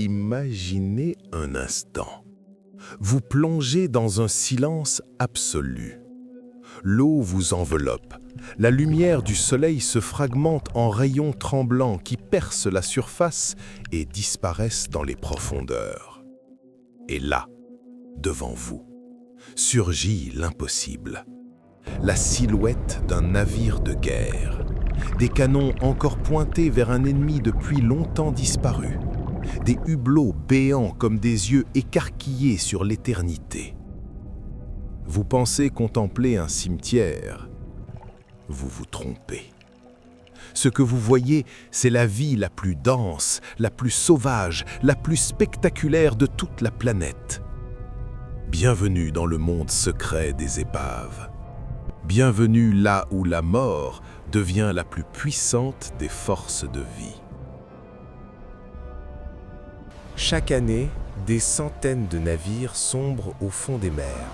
Imaginez un instant. Vous plongez dans un silence absolu. L'eau vous enveloppe. La lumière du soleil se fragmente en rayons tremblants qui percent la surface et disparaissent dans les profondeurs. Et là, devant vous, surgit l'impossible. La silhouette d'un navire de guerre. Des canons encore pointés vers un ennemi depuis longtemps disparu. Des hublots béants comme des yeux écarquillés sur l'éternité. Vous pensez contempler un cimetière. Vous vous trompez. Ce que vous voyez, c'est la vie la plus dense, la plus sauvage, la plus spectaculaire de toute la planète. Bienvenue dans le monde secret des épaves. Bienvenue là où la mort devient la plus puissante des forces de vie. Chaque année, des centaines de navires sombrent au fond des mers.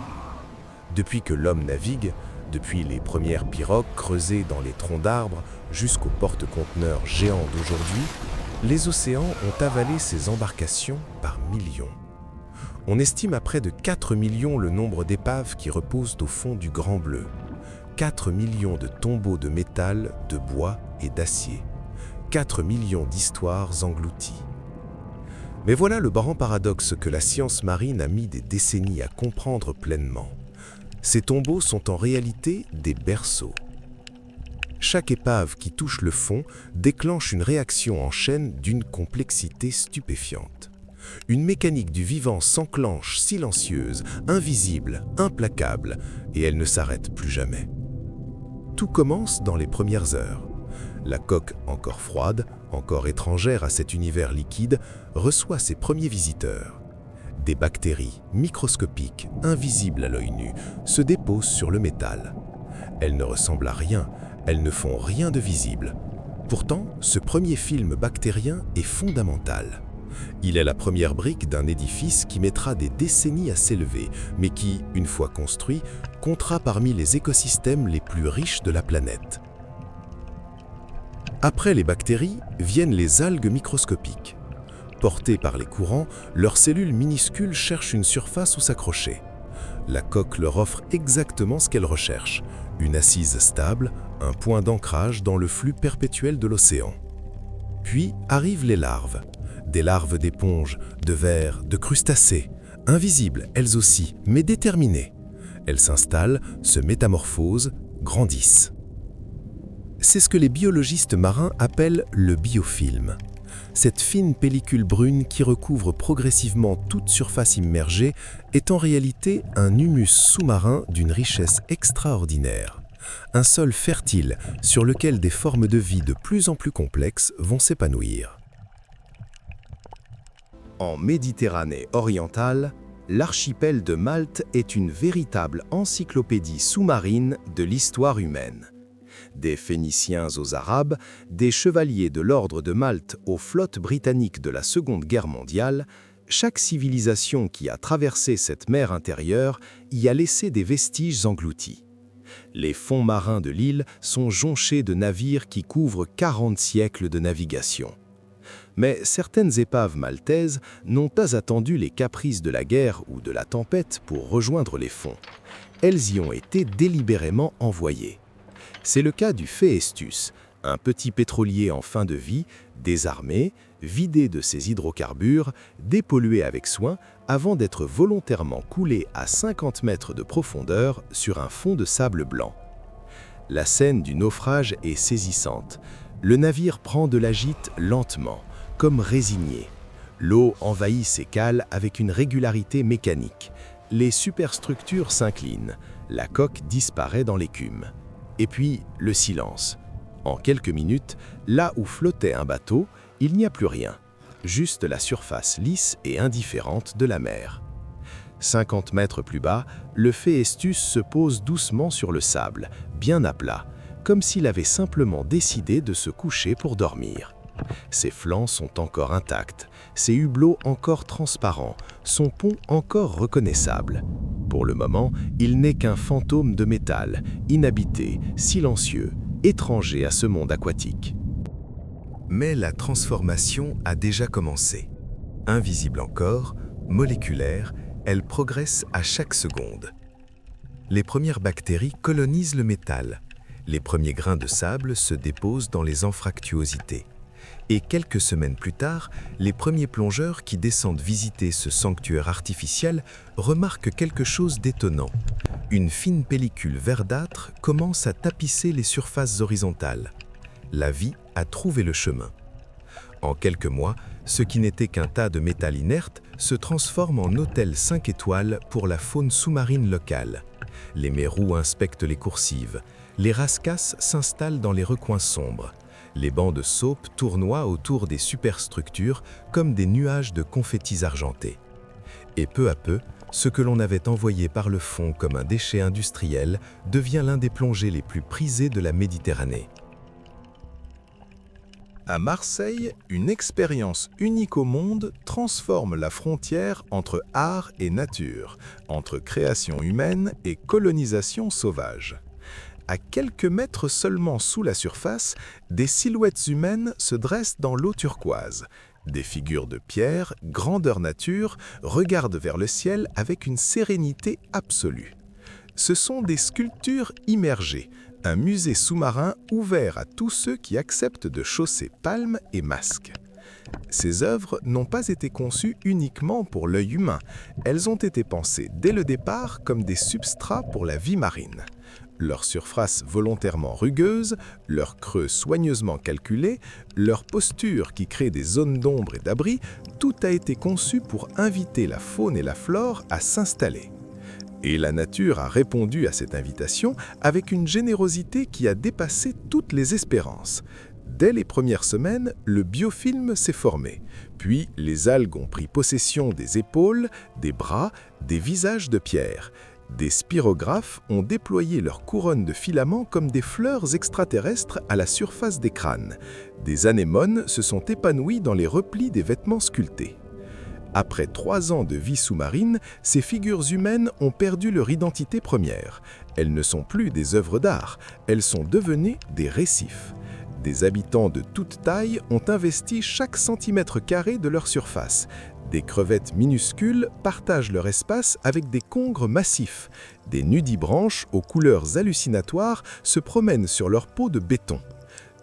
Depuis que l'homme navigue, depuis les premières pirogues creusées dans les troncs d'arbres jusqu'aux porte-conteneurs géants d'aujourd'hui, les océans ont avalé ces embarcations par millions. On estime à près de 4 millions le nombre d'épaves qui reposent au fond du Grand Bleu. 4 millions de tombeaux de métal, de bois et d'acier. 4 millions d'histoires englouties. Mais voilà le grand paradoxe que la science marine a mis des décennies à comprendre pleinement. Ces tombeaux sont en réalité des berceaux. Chaque épave qui touche le fond déclenche une réaction en chaîne d'une complexité stupéfiante. Une mécanique du vivant s'enclenche silencieuse, invisible, implacable, et elle ne s'arrête plus jamais. Tout commence dans les premières heures. La coque, encore froide, encore étrangère à cet univers liquide, reçoit ses premiers visiteurs. Des bactéries microscopiques, invisibles à l'œil nu, se déposent sur le métal. Elles ne ressemblent à rien, elles ne font rien de visible. Pourtant, ce premier film bactérien est fondamental. Il est la première brique d'un édifice qui mettra des décennies à s'élever, mais qui, une fois construit, comptera parmi les écosystèmes les plus riches de la planète. Après les bactéries, viennent les algues microscopiques. Portées par les courants, leurs cellules minuscules cherchent une surface où s'accrocher. La coque leur offre exactement ce qu'elles recherchent, une assise stable, un point d'ancrage dans le flux perpétuel de l'océan. Puis arrivent les larves. Des larves d'éponges, de vers, de crustacés, invisibles elles aussi, mais déterminées. Elles s'installent, se métamorphosent, grandissent. C'est ce que les biologistes marins appellent le biofilm. Cette fine pellicule brune qui recouvre progressivement toute surface immergée est en réalité un humus sous-marin d'une richesse extraordinaire. Un sol fertile sur lequel des formes de vie de plus en plus complexes vont s'épanouir. En Méditerranée orientale, l'archipel de Malte est une véritable encyclopédie sous-marine de l'histoire humaine. Des Phéniciens aux Arabes, des chevaliers de l'ordre de Malte aux flottes britanniques de la Seconde Guerre mondiale, chaque civilisation qui a traversé cette mer intérieure y a laissé des vestiges engloutis. Les fonds marins de l'île sont jonchés de navires qui couvrent 40 siècles de navigation. Mais certaines épaves maltaises n'ont pas attendu les caprices de la guerre ou de la tempête pour rejoindre les fonds. Elles y ont été délibérément envoyées. C'est le cas du Phaeestus, un petit pétrolier en fin de vie, désarmé, vidé de ses hydrocarbures, dépollué avec soin avant d'être volontairement coulé à 50 mètres de profondeur sur un fond de sable blanc. La scène du naufrage est saisissante. Le navire prend de la gîte lentement, comme résigné. L'eau envahit ses cales avec une régularité mécanique. Les superstructures s'inclinent. La coque disparaît dans l'écume. Et puis, le silence. En quelques minutes, là où flottait un bateau, il n'y a plus rien. Juste la surface lisse et indifférente de la mer. 50 mètres plus bas, le Phaeestus se pose doucement sur le sable, bien à plat, comme s'il avait simplement décidé de se coucher pour dormir. Ses flancs sont encore intacts, ses hublots encore transparents, son pont encore reconnaissable. Pour le moment, il n'est qu'un fantôme de métal, inhabité, silencieux, étranger à ce monde aquatique. Mais la transformation a déjà commencé. Invisible encore, moléculaire, elle progresse à chaque seconde. Les premières bactéries colonisent le métal. Les premiers grains de sable se déposent dans les anfractuosités. Et quelques semaines plus tard, les premiers plongeurs qui descendent visiter ce sanctuaire artificiel remarquent quelque chose d'étonnant. Une fine pellicule verdâtre commence à tapisser les surfaces horizontales. La vie a trouvé le chemin. En quelques mois, ce qui n'était qu'un tas de métal inerte se transforme en hôtel 5 étoiles pour la faune sous-marine locale. Les mérous inspectent les coursives. Les rascasses s'installent dans les recoins sombres. Les bancs de saupe tournoient autour des superstructures comme des nuages de confettis argentés. Et peu à peu, ce que l'on avait envoyé par le fond comme un déchet industriel devient l'un des plongées les plus prisées de la Méditerranée. À Marseille, une expérience unique au monde transforme la frontière entre art et nature, entre création humaine et colonisation sauvage. À quelques mètres seulement sous la surface, des silhouettes humaines se dressent dans l'eau turquoise. Des figures de pierre, grandeur nature, regardent vers le ciel avec une sérénité absolue. Ce sont des sculptures immergées, un musée sous-marin ouvert à tous ceux qui acceptent de chausser palmes et masques. Ces œuvres n'ont pas été conçues uniquement pour l'œil humain, elles ont été pensées dès le départ comme des substrats pour la vie marine. Leur surface volontairement rugueuse, leur creux soigneusement calculés, leur posture qui crée des zones d'ombre et d'abri, tout a été conçu pour inviter la faune et la flore à s'installer. Et la nature a répondu à cette invitation avec une générosité qui a dépassé toutes les espérances. Dès les premières semaines, le biofilm s'est formé. Puis, les algues ont pris possession des épaules, des bras, des visages de pierre. Des spirographes ont déployé leurs couronnes de filaments comme des fleurs extraterrestres à la surface des crânes. Des anémones se sont épanouies dans les replis des vêtements sculptés. Après 3 ans de vie sous-marine, ces figures humaines ont perdu leur identité première. Elles ne sont plus des œuvres d'art, elles sont devenues des récifs. Des habitants de toute taille ont investi chaque centimètre carré de leur surface. Des crevettes minuscules partagent leur espace avec des congres massifs. Des nudibranches aux couleurs hallucinatoires se promènent sur leur peau de béton.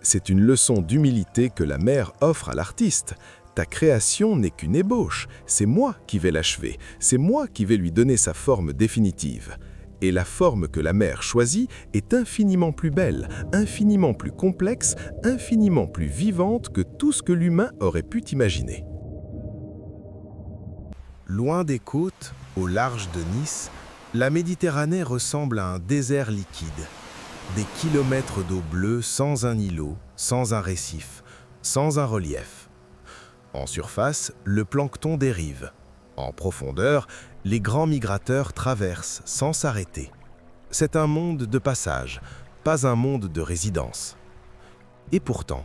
C'est une leçon d'humilité que la mer offre à l'artiste. Ta création n'est qu'une ébauche, c'est moi qui vais l'achever, c'est moi qui vais lui donner sa forme définitive. Et la forme que la mer choisit est infiniment plus belle, infiniment plus complexe, infiniment plus vivante que tout ce que l'humain aurait pu imaginer. Loin des côtes, au large de Nice, la Méditerranée ressemble à un désert liquide. Des kilomètres d'eau bleue sans un îlot, sans un récif, sans un relief. En surface, le plancton dérive. En profondeur, les grands migrateurs traversent sans s'arrêter. C'est un monde de passage, pas un monde de résidence. Et pourtant,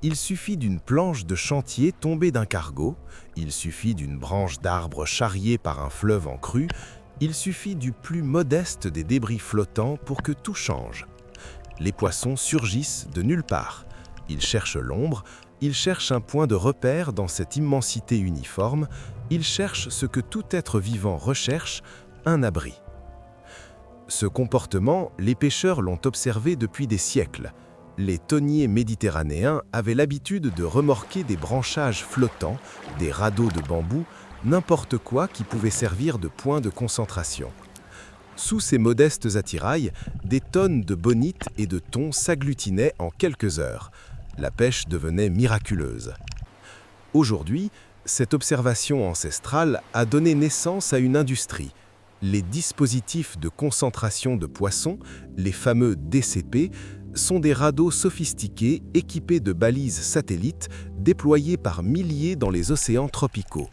il suffit d'une planche de chantier tombée d'un cargo, il suffit d'une branche d'arbre charriée par un fleuve en crue, il suffit du plus modeste des débris flottants pour que tout change. Les poissons surgissent de nulle part. Ils cherchent l'ombre, ils cherchent un point de repère dans cette immensité uniforme, ils cherchent ce que tout être vivant recherche, un abri. Ce comportement, les pêcheurs l'ont observé depuis des siècles. Les thoniers méditerranéens avaient l'habitude de remorquer des branchages flottants, des radeaux de bambou, n'importe quoi qui pouvait servir de point de concentration. Sous ces modestes attirails, des tonnes de bonites et de thon s'agglutinaient en quelques heures. La pêche devenait miraculeuse. Aujourd'hui, cette observation ancestrale a donné naissance à une industrie. Les dispositifs de concentration de poissons, les fameux DCP, sont des radeaux sophistiqués équipés de balises satellites déployés par milliers dans les océans tropicaux.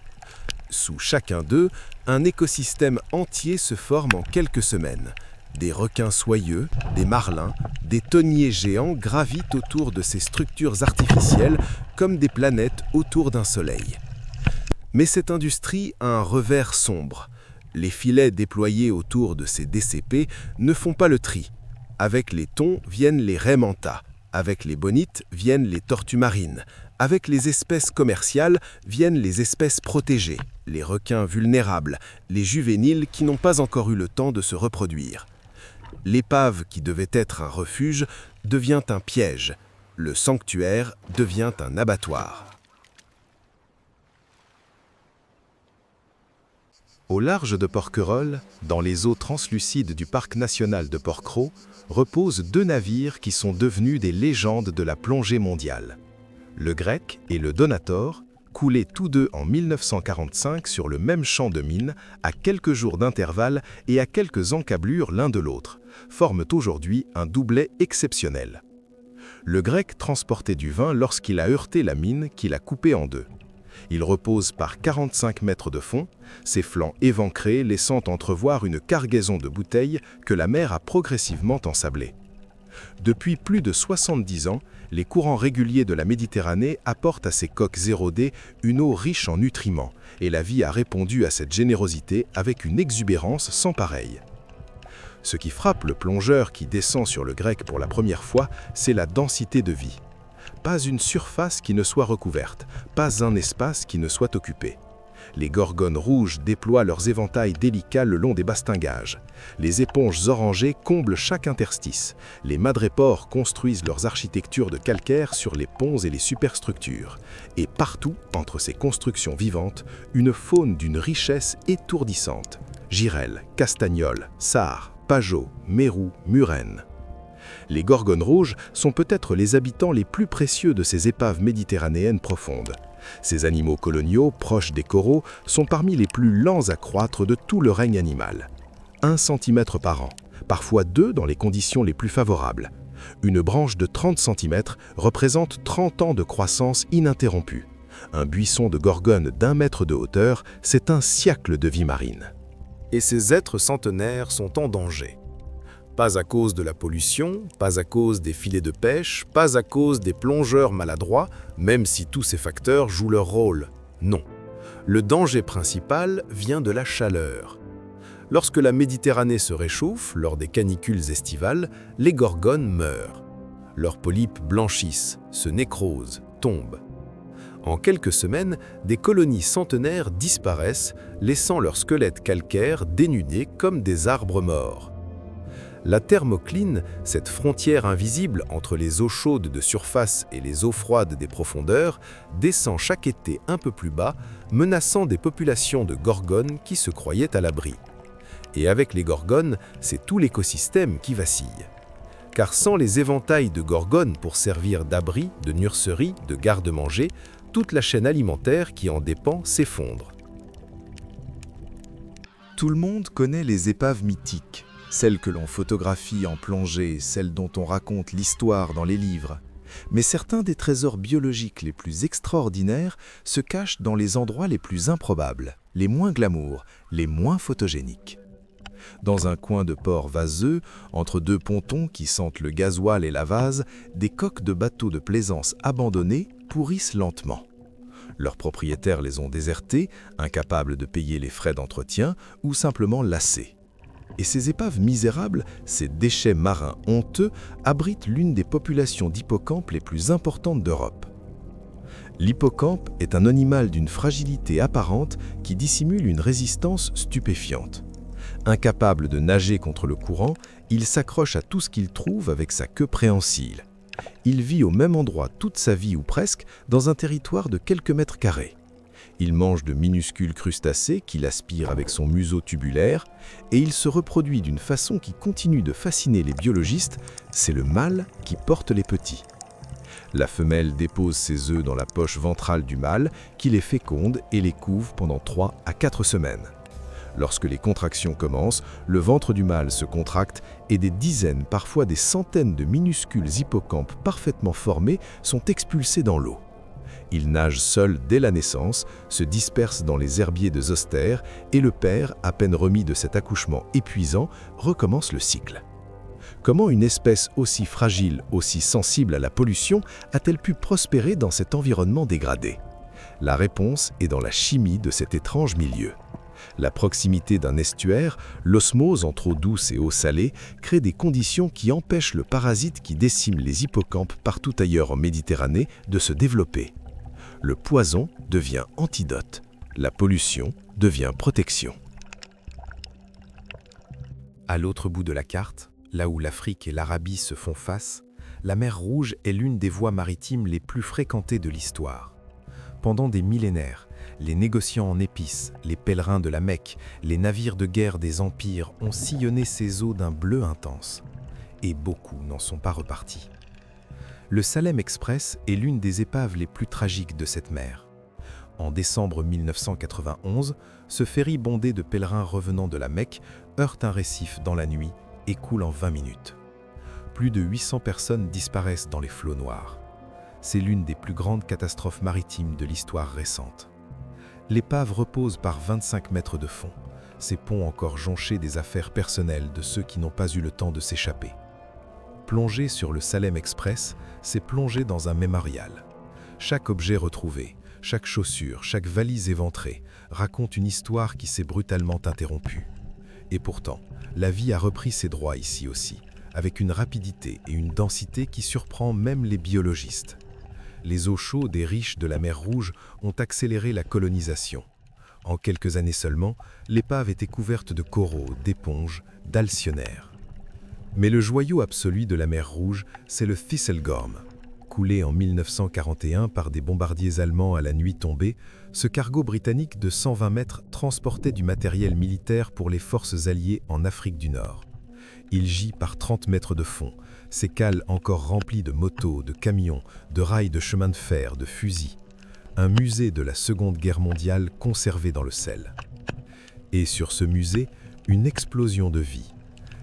Sous chacun d'eux, un écosystème entier se forme en quelques semaines. Des requins soyeux, des marlins, des thoniers géants gravitent autour de ces structures artificielles comme des planètes autour d'un soleil. Mais cette industrie a un revers sombre. Les filets déployés autour de ces DCP ne font pas le tri. Avec les thons viennent les raies manta, avec les bonites viennent les tortues marines, Avec les espèces commerciales viennent les espèces protégées, les requins vulnérables, les juvéniles qui n'ont pas encore eu le temps de se reproduire. L'épave qui devait être un refuge devient un piège. Le sanctuaire devient un abattoir. Au large de Porquerolles, dans les eaux translucides du parc national de Porquerolles, reposent deux navires qui sont devenus des légendes de la plongée mondiale. Le Grec et le Donator, coulés tous deux en 1945 sur le même champ de mine, à quelques jours d'intervalle et à quelques encablures l'un de l'autre, forment aujourd'hui un doublet exceptionnel. Le Grec transportait du vin lorsqu'il a heurté la mine qu'il a coupée en deux. Il repose par 45 mètres de fond, ses flancs évancrés laissant entrevoir une cargaison de bouteilles que la mer a progressivement ensablées. Depuis plus de 70 ans, les courants réguliers de la Méditerranée apportent à ces coques érodées une eau riche en nutriments, et la vie a répondu à cette générosité avec une exubérance sans pareille. Ce qui frappe le plongeur qui descend sur le Grec pour la première fois, c'est la densité de vie. Pas une surface qui ne soit recouverte, pas un espace qui ne soit occupé. Les gorgones rouges déploient leurs éventails délicats le long des bastingages. Les éponges orangées comblent chaque interstice. Les madrépores construisent leurs architectures de calcaire sur les ponts et les superstructures. Et partout, entre ces constructions vivantes, une faune d'une richesse étourdissante. Girelles, castagnols, sarres, pageaux, mérous, murènes. Les gorgones rouges sont peut-être les habitants les plus précieux de ces épaves méditerranéennes profondes. Ces animaux coloniaux, proches des coraux, sont parmi les plus lents à croître de tout le règne animal. 1 cm par an, parfois 2 dans les conditions les plus favorables. Une branche de 30 cm représente 30 ans de croissance ininterrompue. Un buisson de gorgones d'1 mètre de hauteur, c'est un siècle de vie marine. Et ces êtres centenaires sont en danger. Pas à cause de la pollution, pas à cause des filets de pêche, pas à cause des plongeurs maladroits, même si tous ces facteurs jouent leur rôle. Non. Le danger principal vient de la chaleur. Lorsque la Méditerranée se réchauffe, lors des canicules estivales, les gorgones meurent. Leurs polypes blanchissent, se nécrosent, tombent. En quelques semaines, des colonies centenaires disparaissent, laissant leurs squelettes calcaires dénudés comme des arbres morts. La thermocline, cette frontière invisible entre les eaux chaudes de surface et les eaux froides des profondeurs, descend chaque été un peu plus bas, menaçant des populations de gorgones qui se croyaient à l'abri. Et avec les gorgones, c'est tout l'écosystème qui vacille. Car sans les éventails de gorgones pour servir d'abri, de nurserie, de garde-manger, toute la chaîne alimentaire qui en dépend s'effondre. Tout le monde connaît les épaves mythiques. Celles que l'on photographie en plongée, celles dont on raconte l'histoire dans les livres. Mais certains des trésors biologiques les plus extraordinaires se cachent dans les endroits les plus improbables, les moins glamour, les moins photogéniques. Dans un coin de port vaseux, entre deux pontons qui sentent le gasoil et la vase, des coques de bateaux de plaisance abandonnés pourrissent lentement. Leurs propriétaires les ont désertés, incapables de payer les frais d'entretien ou simplement lassés. Et ces épaves misérables, ces déchets marins honteux, abritent l'une des populations d'hippocampes les plus importantes d'Europe. L'hippocampe est un animal d'une fragilité apparente qui dissimule une résistance stupéfiante. Incapable de nager contre le courant, il s'accroche à tout ce qu'il trouve avec sa queue préhensile. Il vit au même endroit toute sa vie ou presque, dans un territoire de quelques mètres carrés. Il mange de minuscules crustacés qu'il aspire avec son museau tubulaire et il se reproduit d'une façon qui continue de fasciner les biologistes, c'est le mâle qui porte les petits. La femelle dépose ses œufs dans la poche ventrale du mâle qui les féconde et les couve pendant 3 à 4 semaines. Lorsque les contractions commencent, le ventre du mâle se contracte et des dizaines, parfois des centaines de minuscules hippocampes parfaitement formés sont expulsés dans l'eau. Il nage seul dès la naissance, se disperse dans les herbiers de zostère et le père, à peine remis de cet accouchement épuisant, recommence le cycle. Comment une espèce aussi fragile, aussi sensible à la pollution, a-t-elle pu prospérer dans cet environnement dégradé? La réponse est dans la chimie de cet étrange milieu. La proximité d'un estuaire, l'osmose entre eau douce et eau salée, crée des conditions qui empêchent le parasite qui décime les hippocampes partout ailleurs en Méditerranée de se développer. Le poison devient antidote. La pollution devient protection. À l'autre bout de la carte, là où l'Afrique et l'Arabie se font face, la mer Rouge est l'une des voies maritimes les plus fréquentées de l'histoire. Pendant des millénaires, les négociants en épices, les pèlerins de la Mecque, les navires de guerre des empires ont sillonné ces eaux d'un bleu intense. Et beaucoup n'en sont pas repartis. Le Salem Express est l'une des épaves les plus tragiques de cette mer. En décembre 1991, ce ferry bondé de pèlerins revenant de la Mecque heurte un récif dans la nuit et coule en 20 minutes. Plus de 800 personnes disparaissent dans les flots noirs. C'est l'une des plus grandes catastrophes maritimes de l'histoire récente. L'épave repose par 25 mètres de fond, ses ponts encore jonchés des affaires personnelles de ceux qui n'ont pas eu le temps de s'échapper. Plonger sur le Salem Express, c'est plonger dans un mémorial. Chaque objet retrouvé, chaque chaussure, chaque valise éventrée raconte une histoire qui s'est brutalement interrompue. Et pourtant, la vie a repris ses droits ici aussi, avec une rapidité et une densité qui surprend même les biologistes. Les eaux chaudes et riches de la mer Rouge ont accéléré la colonisation. En quelques années seulement, l'épave était couverte de coraux, d'éponges, d'alcyonnaires. Mais le joyau absolu de la mer Rouge, c'est le Thistlegorm. Coulé en 1941 par des bombardiers allemands à la nuit tombée, ce cargo britannique de 120 mètres transportait du matériel militaire pour les forces alliées en Afrique du Nord. Il gît par 30 mètres de fond, ses cales encore remplies de motos, de camions, de rails de chemin de fer, de fusils. Un musée de la Seconde Guerre mondiale conservé dans le sel. Et sur ce musée, une explosion de vie.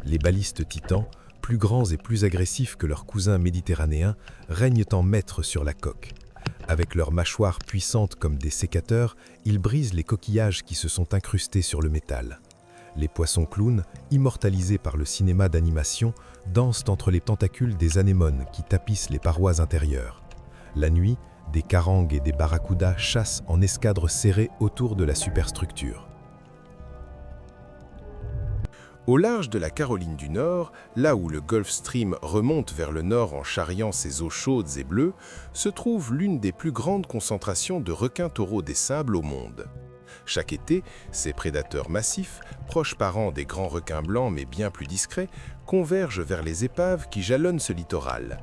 Les balistes titans, plus grands et plus agressifs que leurs cousins méditerranéens, règnent en maîtres sur la coque. Avec leurs mâchoires puissantes comme des sécateurs, ils brisent les coquillages qui se sont incrustés sur le métal. Les poissons clowns, immortalisés par le cinéma d'animation, dansent entre les tentacules des anémones qui tapissent les parois intérieures. La nuit, des carangues et des barracudas chassent en escadres serrées autour de la superstructure. Au large de la Caroline du Nord, là où le Gulf Stream remonte vers le nord en charriant ses eaux chaudes et bleues, se trouve l'une des plus grandes concentrations de requins-taureaux des sables au monde. Chaque été, ces prédateurs massifs, proches parents des grands requins blancs mais bien plus discrets, convergent vers les épaves qui jalonnent ce littoral.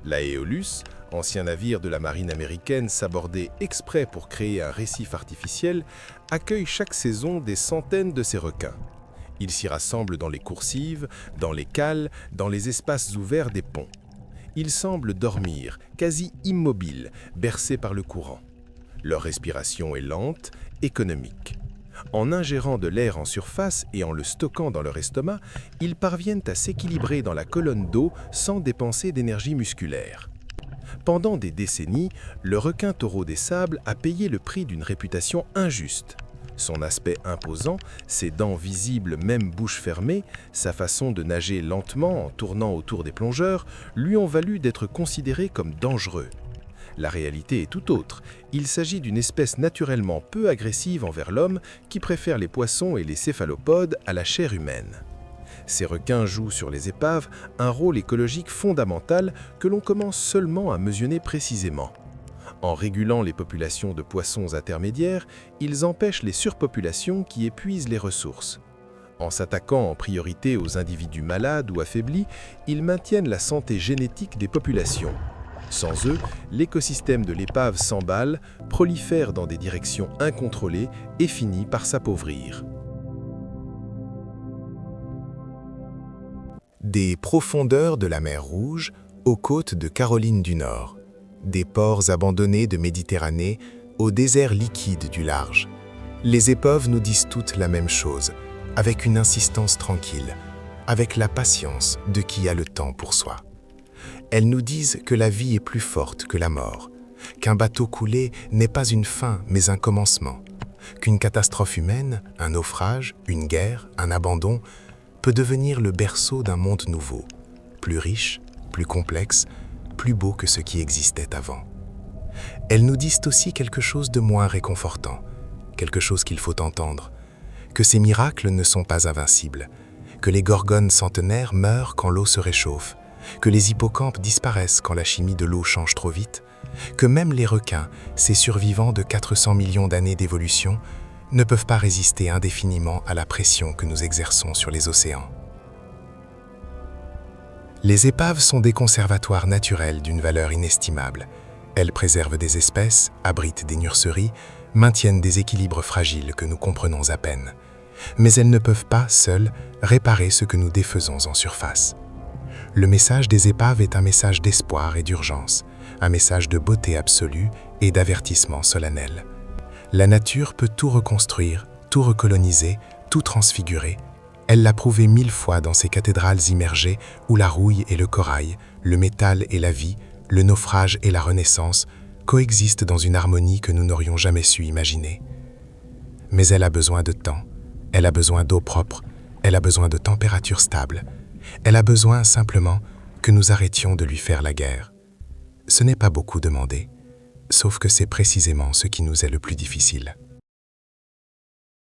L'Aeolus, ancien navire de la marine américaine sabordé exprès pour créer un récif artificiel, accueille chaque saison des centaines de ces requins. Ils s'y rassemblent dans les coursives, dans les cales, dans les espaces ouverts des ponts. Ils semblent dormir, quasi immobiles, bercés par le courant. Leur respiration est lente, économique. En ingérant de l'air en surface et en le stockant dans leur estomac, ils parviennent à s'équilibrer dans la colonne d'eau sans dépenser d'énergie musculaire. Pendant des décennies, le requin-taureau des sables a payé le prix d'une réputation injuste. Son aspect imposant, ses dents visibles même bouche fermée, sa façon de nager lentement en tournant autour des plongeurs, lui ont valu d'être considéré comme dangereux. La réalité est tout autre. Il s'agit d'une espèce naturellement peu agressive envers l'homme qui préfère les poissons et les céphalopodes à la chair humaine. Ces requins jouent sur les épaves un rôle écologique fondamental que l'on commence seulement à mesurer précisément. En régulant les populations de poissons intermédiaires, ils empêchent les surpopulations qui épuisent les ressources. En s'attaquant en priorité aux individus malades ou affaiblis, ils maintiennent la santé génétique des populations. Sans eux, l'écosystème de l'épave s'emballe, prolifère dans des directions incontrôlées et finit par s'appauvrir. Des profondeurs de la mer Rouge aux côtes de Caroline du Nord, des ports abandonnés de Méditerranée au désert liquide du large. Les épaves nous disent toutes la même chose, avec une insistance tranquille, avec la patience de qui a le temps pour soi. Elles nous disent que la vie est plus forte que la mort, qu'un bateau coulé n'est pas une fin mais un commencement, qu'une catastrophe humaine, un naufrage, une guerre, un abandon, peut devenir le berceau d'un monde nouveau, plus riche, plus complexe, plus beau que ce qui existait avant. Elles nous disent aussi quelque chose de moins réconfortant, quelque chose qu'il faut entendre, que ces miracles ne sont pas invincibles, que les gorgones centenaires meurent quand l'eau se réchauffe, que les hippocampes disparaissent quand la chimie de l'eau change trop vite, que même les requins, ces survivants de 400 millions d'années d'évolution, ne peuvent pas résister indéfiniment à la pression que nous exerçons sur les océans. Les épaves sont des conservatoires naturels d'une valeur inestimable. Elles préservent des espèces, abritent des nurseries, maintiennent des équilibres fragiles que nous comprenons à peine. Mais elles ne peuvent pas, seules, réparer ce que nous défaisons en surface. Le message des épaves est un message d'espoir et d'urgence, un message de beauté absolue et d'avertissement solennel. La nature peut tout reconstruire, tout recoloniser, tout transfigurer. Elle l'a prouvé 1000 fois dans ses cathédrales immergées où la rouille et le corail, le métal et la vie, le naufrage et la renaissance coexistent dans une harmonie que nous n'aurions jamais su imaginer. Mais elle a besoin de temps, elle a besoin d'eau propre, elle a besoin de température stable. Elle a besoin simplement que nous arrêtions de lui faire la guerre. Ce n'est pas beaucoup demandé, sauf que c'est précisément ce qui nous est le plus difficile.